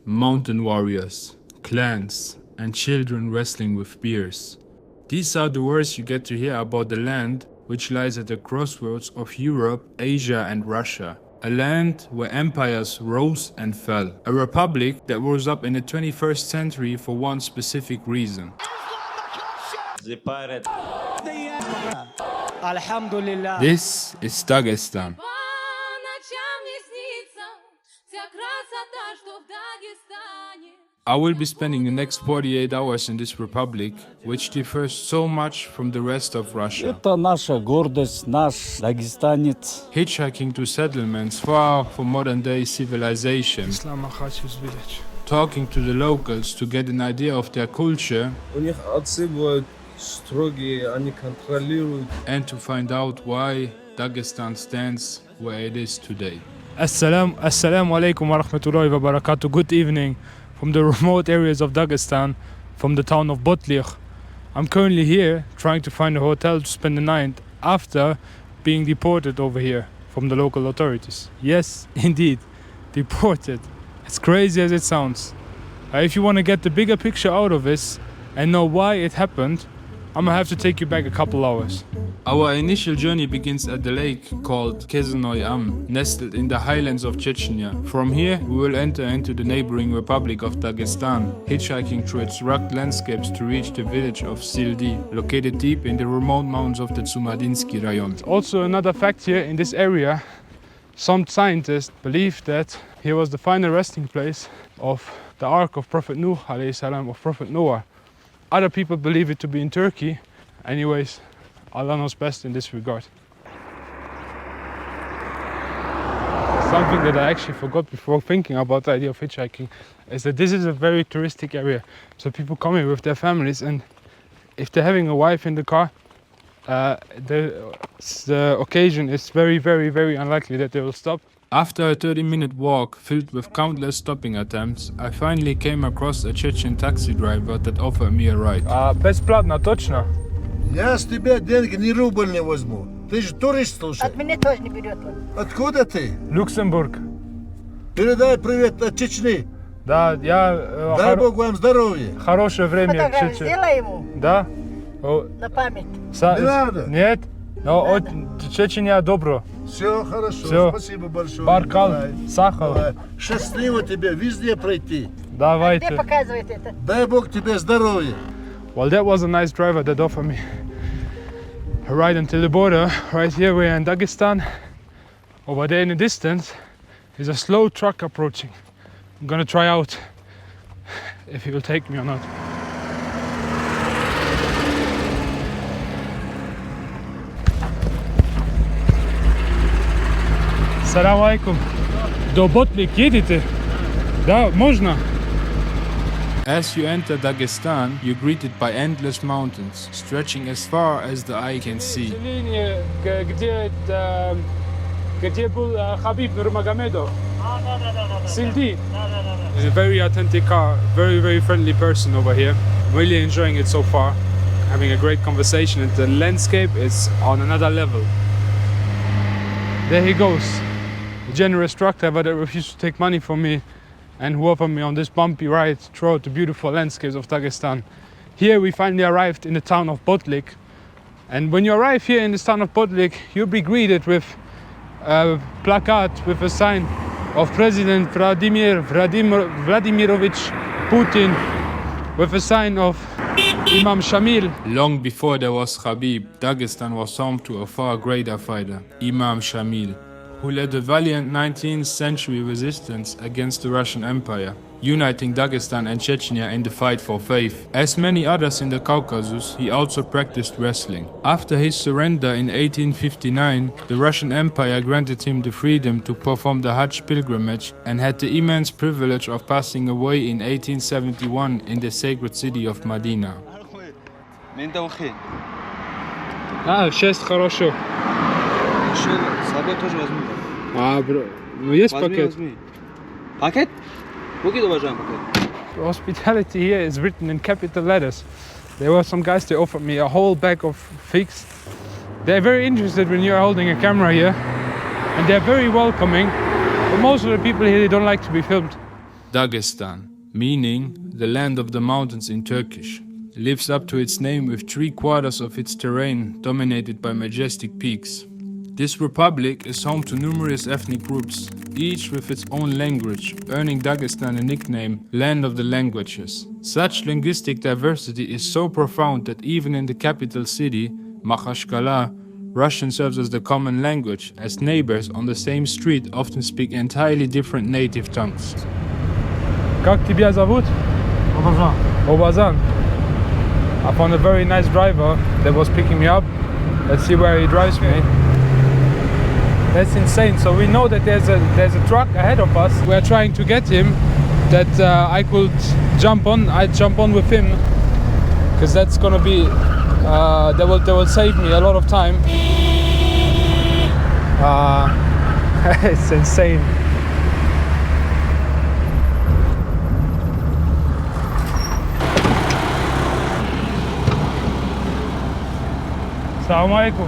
mountain warriors, clans, and children wrestling with spears. These are the words you get to hear about the land which lies at the crossroads of Europe, Asia, and Russia. A land where empires rose and fell. A republic that rose up in the 21st century for one specific reason. This is Dagestan. I will be spending the next 48 hours in this republic, which differs so much from the rest of Russia. Это наша гордость, наш дагестанец. Hitchhiking to settlements far from modern-day civilization. Makhachev's village. Talking to the locals to get an idea of their culture. У них отцы бывают строгие, они контролируют. And to find out why Dagestan stands where it is today. Assalamu alaikum wa rahmatullahi wa barakatuh. Good evening from the remote areas of Dagestan, from the town of Botlich. I'm currently here trying to find a hotel to spend the night after being deported over here from the local authorities. Yes, indeed, deported. As crazy as it sounds. If you want to get the bigger picture out of this and know why it happened, I'm gonna have to take you back a couple hours. Our initial journey begins at the lake called Chechenia, nestled in the highlands of Chechenia. From here, we will enter into the neighboring Republic of Dagestan, hitchhiking through its rugged landscapes to reach the village of Sildi, located deep in the remote mountains of the Tsumadinski rayon. Also, another fact here in this area, some scientists believe that here was the final resting place of the Ark of Prophet Nuh, of Prophet Noah. Other people believe it to be in Turkey. Anyways, Allah knows best in this regard. Something that I actually forgot before thinking about the idea of hitchhiking is that this is a very touristic area. So people come here with their families, and if they're having a wife in the car, the occasion is very, very, very unlikely that they will stop. After a 30-minute walk filled with countless stopping attempts, I finally came across a Chechen taxi driver that offered me a ride. Бесплатно, точно? Я с тебя деньги ни рубль не возьму. Ты же турист, слушай. От меня тоже не берет он. Откуда ты? Люксембург. Передай привет от Чечни. Да, я... Дай Бог вам здоровья. Хорошее время в Фотографию Чечне. сделай ему Да? на память. Не надо. Нет? Но Чечения добро. Все хорошо, Всё. спасибо большое. Баркал, Давай. Сахал. Давай. Счастливо тебе везде пройти. Где Давайте. показывает это? Дай Бог тебе здоровья. Well, that was a nice driver that offered me a ride until the border. Right here we are in Dagestan. Over there in the distance is a slow truck approaching. I'm gonna try out if he will take me or not. Assalamu alaikum. Do Botlik jedete? Da, можно? As you enter Dagestan, you're greeted by endless mountains, stretching as far as the eye can see. Где был Habib Nurmagomedov? Sildi. He's a very authentic car, very, very friendly person over here. Really enjoying it so far. Having a great conversation, and the landscape is on another level. There he goes. A generous truck driver that refused to take money from me and who offered me on this bumpy ride throughout the beautiful landscapes of Dagestan. Here we finally arrived in the town of Botlik. And when you arrive here in the town of Botlik, you'll be greeted with a placard with a sign of President Vladimirovich Putin, with a sign of Imam Shamil. Long before there was Habib, Dagestan was home to a far greater fighter, Imam Shamil, who led a valiant 19th century resistance against the Russian Empire, uniting Dagestan and Chechnya in the fight for faith. As many others in the Caucasus, he also practiced wrestling. After his surrender in 1859, the Russian Empire granted him the freedom to perform the Hajj pilgrimage and had the immense privilege of passing away in 1871 in the sacred city of Medina. Шесть хорошо. С собой тоже возьму. Бро, ну есть пакет? Возьми. Пакет? Выкидай, уважаемый, пакет. Hospitality here is written in capital letters. There were some guys that offered me a whole bag of figs. They're very interested when you're holding a camera here, and they're very welcoming. But most of the people here, they don't like to be filmed. Dagestan, meaning the land of the mountains in Turkish, lives up to its name with 3/4 of its terrain dominated by majestic peaks. This republic is home to numerous ethnic groups, each with its own language, earning Dagestan a nickname, Land of the Languages. Such linguistic diversity is so profound that even in the capital city, Makhachev, Russian serves as the common language, as neighbors on the same street often speak entirely different native tongues. Как тебя зовут? Obazan. I found a very nice driver that was picking me up. Let's see where he drives me. That's insane. So we know that there's a truck ahead of us. We're trying to get him that I could jump on. I'd jump on with him because that's gonna be that will save me a lot of time. It's insane. Assalamu alaikum.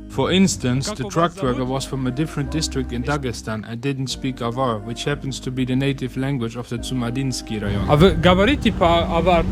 For instance, the truck driver was from a different district in Dagestan and didn't speak Avar, which happens to be the native language of the Tsumadinski rayon. А вы говорите по-авар?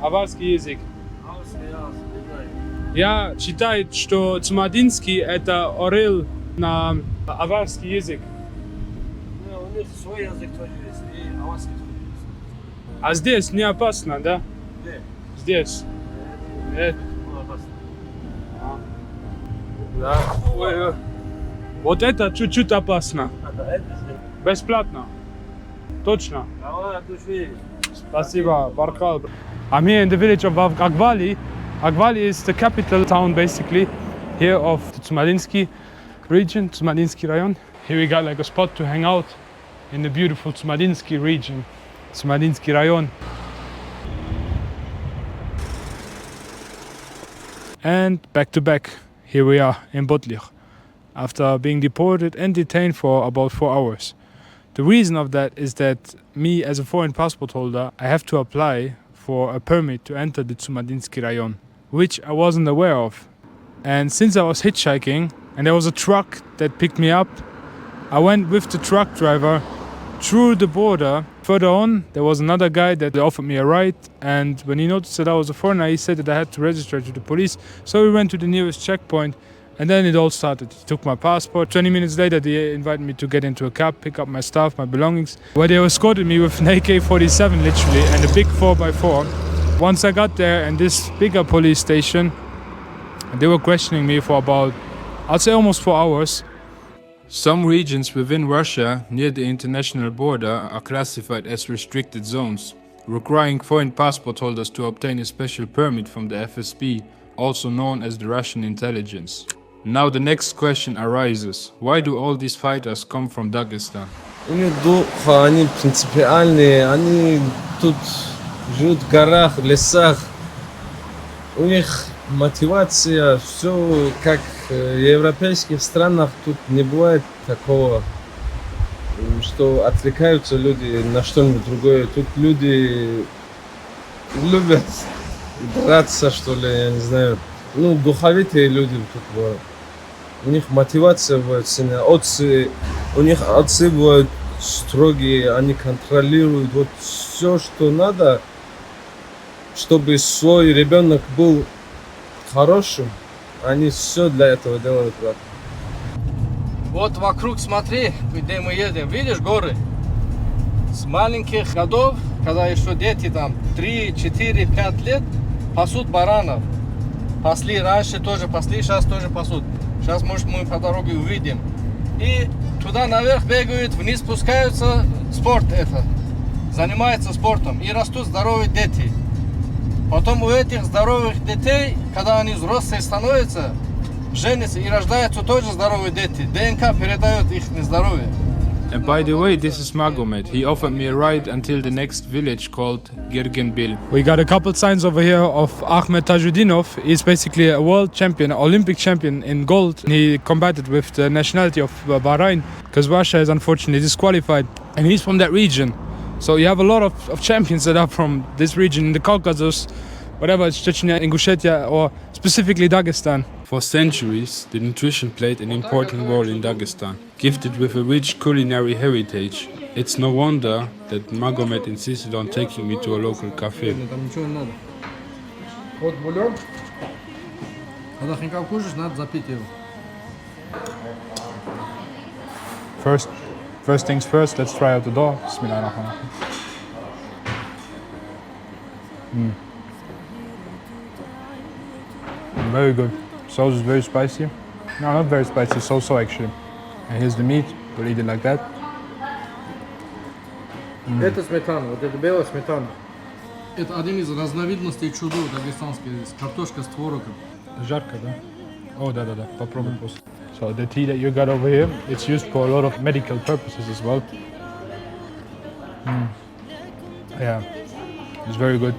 Аварский язык. Я читаю, что Tsumadinski это орел на аварский язык. У них свой язык тоже есть, и аварский тоже есть. А здесь не опасно, да? Где? Здесь. Нет. Да. Ой, вот это чуть-чуть опасно. Бесплатно. Точно. Спасибо, Баркал. I'm here in the village of Agvali. Agvali is the capital town basically here of the Tsumadinski region, Tsumadinski rayon. Here we got like a spot to hang out in the beautiful Tsumadinski region, Tsumadinski rayon. And back to back, here we are in Botlich, after being deported and detained for about 4 hours. The reason of that is that me as a foreign passport holder, I have to apply for a permit to enter the Tsumadinski rayon, which I wasn't aware of. And since I was hitchhiking and there was a truck that picked me up, I went with the truck driver through the border. Further on, there was another guy that offered me a ride, and when he noticed that I was a foreigner, he said that I had to register to the police. So we went to the nearest checkpoint, and then it all started. He took my passport. 20 minutes later, they invited me to get into a cab, pick up my stuff, my belongings, where they escorted me with an AK-47 literally and a big 4x4. Once I got there and this bigger police station, they were questioning me for about, I'd say almost 4 hours. Some regions within Russia near the international border are classified as restricted zones, requiring foreign passport holders to obtain a special permit from the FSB, also known as the Russian intelligence. Now the next question arises: why do all these fighters come from Dagestan? У них дух, они принципиальные, они тут живут в горах, в лесах. У них мотивация, все как в европейских странах, тут не бывает такого, что отвлекаются люди на что-нибудь другое. Тут люди любят драться, что ли, я не знаю. Ну, духовитые люди тут бывают. У них мотивация бывает сильная. У них отцы бывают строгие, они контролируют вот все, что надо, чтобы свой ребенок был хорошим. Они все для этого делают. Вот вокруг смотри, где мы едем. Видишь горы? С маленьких годов, когда еще дети там 3, 4, 5 лет, пасут баранов. Пасли раньше тоже пасли, сейчас тоже пасут. Сейчас, может, мы по дороге увидим. И туда наверх бегают, вниз спускаются. Спорт это. Занимаются спортом. И растут здоровые дети. Потом у этих здоровых детей, когда они взрослые становятся, женятся и рождаются тоже здоровые дети. ДНК передает их здоровье. And by the way, this is Magomed. He offered me a ride until the next village called Girgenbil. We got a couple signs over here of Ahmed Tajudinov. He's basically a world champion, Olympic champion in gold. He combated with the nationality of Bahrain because Russia is unfortunately disqualified. And he's from that region. So you have a lot of champions that are from this region in the Caucasus, whatever it's Chechenia, Ingushetia, or specifically Dagestan. For centuries, the nutrition played an important role in Dagestan. Gifted with a rich culinary heritage, it's no wonder that Magomed insisted on taking me to a local cafe. Там ничего не надо. Вот бульон. Когда хинкал кушаешь, надо запить его. First things first, let's try out the door. Bismillahirrahmanirrahim. Very good. Sauce is very spicy. No, not very spicy, so actually. And here's the meat. We'll eat it like that. Это сметана, вот это белая сметана. Это один из разновидностей чудо дагестанской здесь. Картошка с творогом. Жарко, да? Oh, да. Попробуй просто. So the tea that you got over here, it's used for a lot of medical purposes as well. Yeah, it's very good.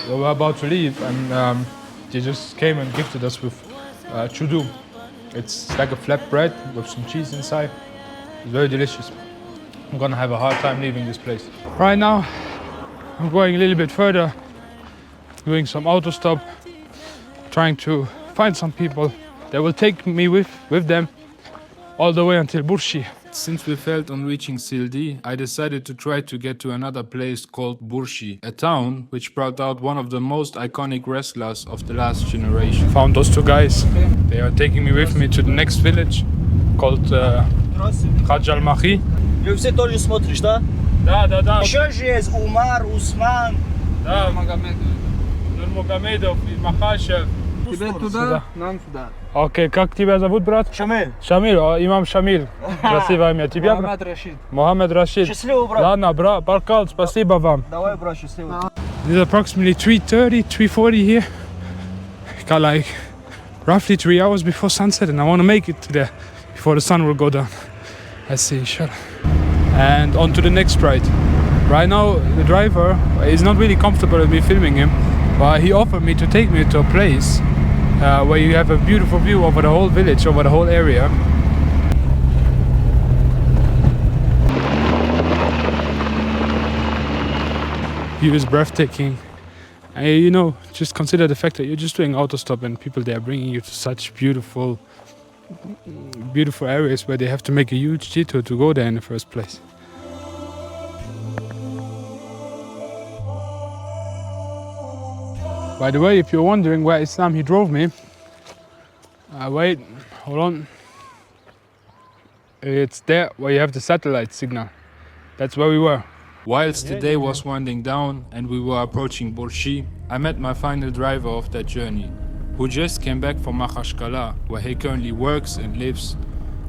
So we're about to leave, and they just came and gifted us with chudu. It's like a flatbread with some cheese inside. It's very delicious. I'm gonna have a hard time leaving this place. Right now, I'm going a little bit further, doing some auto stop, trying to find some people that will take me with them all the way until Burshi. Since we failed on reaching Sildi, I decided to try to get to another place called Burshi, a town which brought out one of the most iconic wrestlers of the last generation. Found those two guys. They are taking me with me to the next village called Makhachev. Вы все тоже смотришь, да? Да. Еще же есть Умар, Усман. Да, Нурмагомедов и Makhachev. Тебе туда, нам сюда. Окей, как тебя зовут, брат? Шамиль. Шамиль, имам Шамиль. Красивое имя. Тебя, брат? Рашид. Мохаммед Рашид. Счастливо, брат. Ладно, брат, Баркал, спасибо вам. Давай, брат, счастливо. It's approximately 3:30, 3:40 here. Got like roughly 3 hours before sunset, and I want to make it to there before the sun will go down. Let's see, inshallah. And on to the next ride. Right now, the driver is not really comfortable with me filming him, but he offered me to take me to a place where you have a beautiful view over the whole village, over the whole area. View is breathtaking. And you know, just consider the fact that you're just doing autostop and people they are bringing you to such beautiful areas where they have to make a huge detour to go there in the first place. By the way, if you're wondering where Islam he drove me, wait, hold on. It's there where you have the satellite signal. That's where we were. Whilst the day was winding down and we were approaching Burshi, I met my final driver of that journey, who just came back from Makhachev, where he currently works and lives,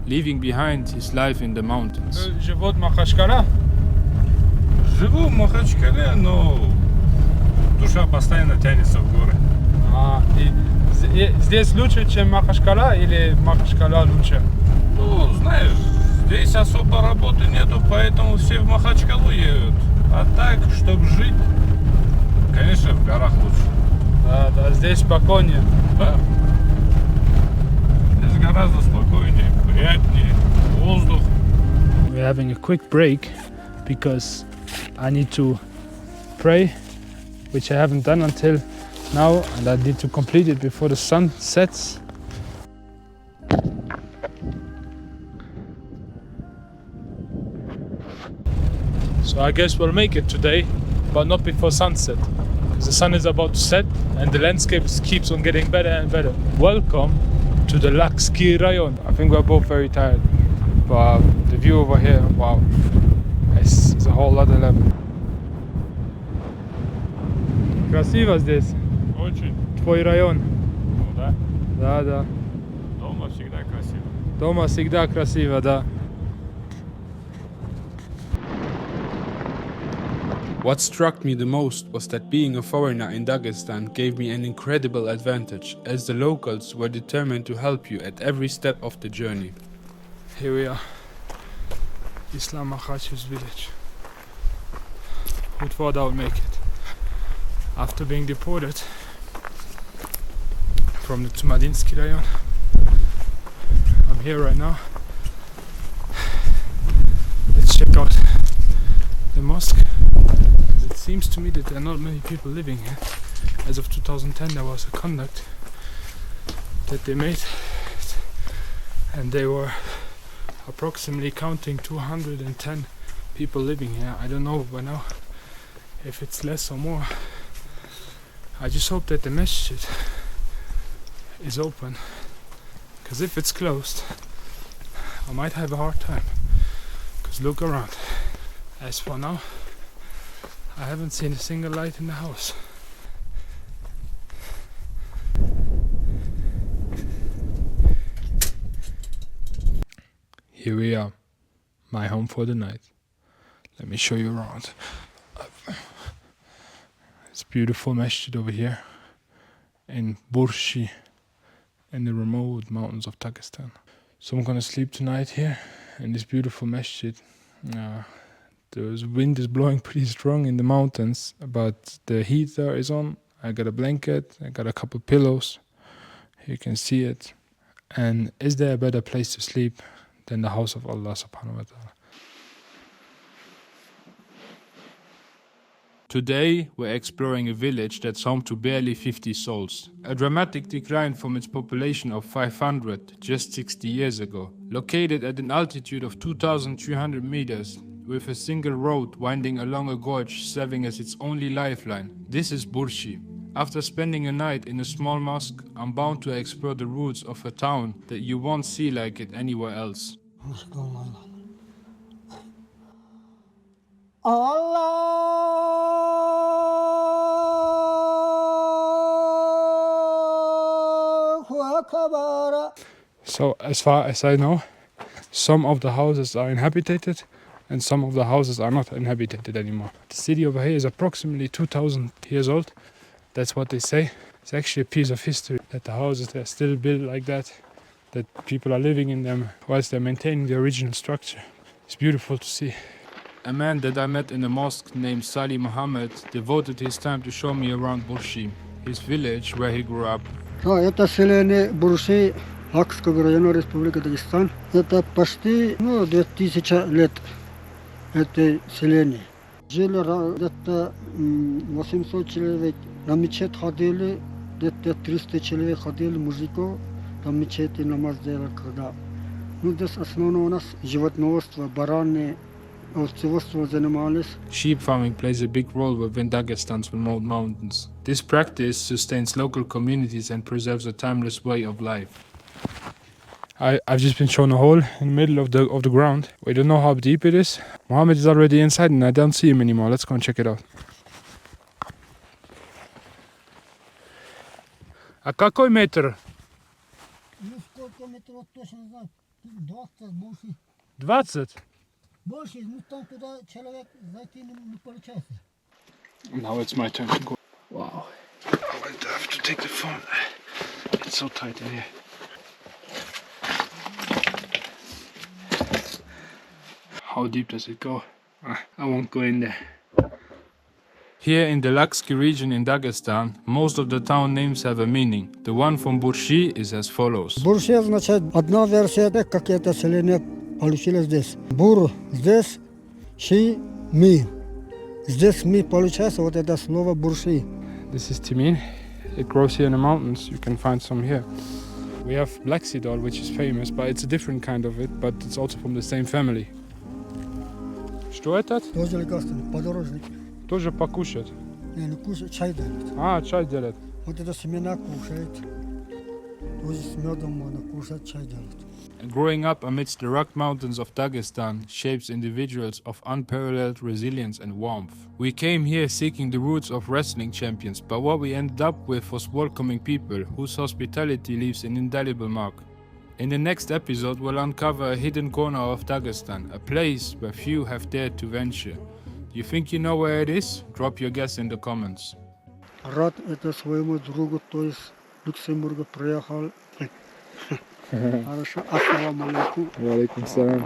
leaving behind his life in the mountains. Живот Makhachev? Живу в Махачкале, но душа постоянно тянется в горы. И здесь лучше, чем Makhachev, или Makhachev лучше? Ну, знаешь, здесь особо работы нету, поэтому все в Махачкалу едут. А так, чтобы жить, конечно, в горах лучше. Да, здесь спокойнее. Да. Здесь гораздо спокойнее, приятнее, воздух. We're having a quick break because I need to pray, which I haven't done until now, and I need to complete it before the sun sets. So I guess we'll make it today, but not before sunset, because the sun is about to set and the landscape keeps on getting better and better. Welcome to the Laksky rayon. I think we're both very tired, but the view over here, wow, it's a whole other level. Красиво здесь. Очень. Твой район. Ну да. Да. Дома всегда красиво. Дома всегда красиво, да. What struck me the most was that being a foreigner in Dagestan gave me an incredible advantage, as the locals were determined to help you at every step of the journey. Here we are, Islam Makhachev's village. Who thought I would make it? After being deported from the Tsumadinski rayon. I'm here right now. Let's check out the mosque. It's seems to me that there are not many people living here. As of 2010 there was a conduct that they made, and they were approximately counting 210 people living here. I don't know by now if it's less or more. I just hope that the masjid is open, because if it's closed I might have a hard time, because look around. As for now, I haven't seen a single light in the house. Here we are, my home for the night. Let me show you around. It's a beautiful masjid over here in Burshi, in the remote mountains of Dagestan. So I'm gonna sleep tonight here in this beautiful masjid. The wind is blowing pretty strong in the mountains, but the heater is on. I got a blanket, I got a couple pillows. You can see it. And is there a better place to sleep than the house of Allah subhanahu wa ta'ala? Today we're exploring a village that's home to barely 50 souls. A dramatic decline from its population of 500 just 60 years ago. Located at an altitude of 2,300 meters, with a single road winding along a gorge serving as its only lifeline. This is Burshi. After spending a night in a small mosque, I'm bound to explore the roots of a town that you won't see like it anywhere else. So as far as I know, some of the houses are inhabited and some of the houses are not inhabited anymore. The city over here is approximately 2,000 years old. That's what they say. It's actually a piece of history that the houses are still built like that people are living in them whilst they're maintaining the original structure. It's beautiful to see. A man that I met in a mosque named Salih Muhammad devoted his time to show me around Burshi, his village where he grew up. Это селение Бурши, Хакского района Республики Дагестан. Это почти 2000 лет это селение. Жили где-то 800 человек. На мечеть ходили, где-то 300 человек ходили мужиков. Там мечети намаз делали когда. Здесь основное у нас животноводство, бараны, овцеводство занимались. Sheep farming plays a big role within Dagestan's remote mountains. This practice sustains local communities and preserves a timeless way of life. I've just been shown a hole in the middle of the ground. We don't know how deep it is. Mohammed is already inside and I don't see him anymore. Let's go and check it out. А какой метр? Сколько метров точно не знаю. 20 больше. 20? Больше, там туда человек зайти не получается. Now it's my turn to go. Wow. I will have to take the phone. It's so tight in here. How deep does it go? I won't go in there. Here in the Laksky region in Dagestan, most of the town names have a meaning. The one from Burshi is as follows. Бурши означает одна версия, как это селение получилось здесь. Бур здесь, ши ми. Здесь ми получается вот это слово бурши. This is timin. It grows here in the mountains. You can find some here. We have black sidol, which is famous, but it's a different kind of it, but it's also from the same family. Что это? Тоже лекарственный, подорожник. Тоже покушать. Не кушать, чай делать. А, чай делать. Вот это семена кушает. Тоже с медом можно кушать, чай делать. Growing up amidst the rugged mountains of Dagestan shapes individuals of unparalleled resilience and warmth. We came here seeking the roots of wrestling champions, but what we ended up with was welcoming people whose hospitality leaves an indelible mark. In the next episode, we'll uncover a hidden corner of Dagestan, a place where few have dared to venture. You think you know where it is? Drop your guess in the comments. Рад это своему другу, то есть Люксембурга приехал. Хорошо, ассаламу алейкум. Wa alaikum salam.